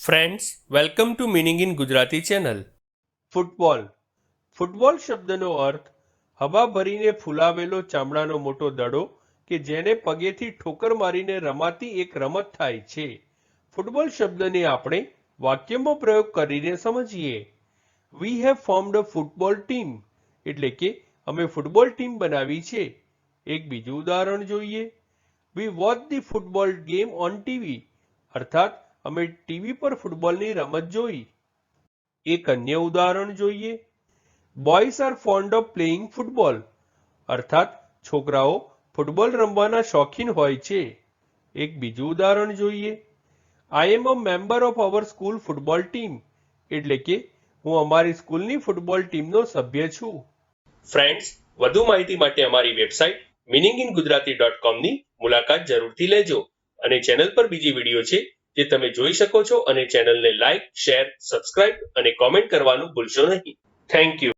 Friends, welcome to meaning in Gujarati channel. Football. Football શબ્દનો અર્થ હવા ભરીને ફૂલાવેલો ચામડાનો મોટો દડો કે જેને પગેથી ઠોકર મારીને રમાતી એક રમત થાય છે. ફૂટબોલ શબ્દને આપણે વાક્યમાં પ્રયોગ કરીને સમજીએ. We have formed a football team, એટલે કે અમે ફૂટબોલ ટીમ બનાવી છે. એક બીજું ઉદાહરણ જોઈએ. We watch the football game on TV, અર્થાત અમે ટીવી પર ફૂટબોલની રમત જોઈ. એક અન્ય ઉદાહરણ જોઈએ. Boys are found of playing football, અર્થાત છોકરાઓ ફૂટબોલ રમવાના શોખીન હોય છે. એક બીજું ઉદાહરણ જોઈએ. I am a member of our school football team, એટલે કે હું અમારી સ્કૂલની ફૂટબોલ ટીમનો સભ્ય છું. ફ્રેન્ડ્સ, વધુ માહિતી માટે અમારી વેબસાઇટ meaninginggujarati.com ની મુલાકાત જરૂરથી લેજો. અને ચેનલ પર બીજી વિડીયો છે જે તમે જોઈ શકો છો, અને ચેનલને લાઇક, શેર, સબસ્ક્રાઇબ અને કોમેન્ટ કરવાનું ભૂલશો નહીં. Thank you.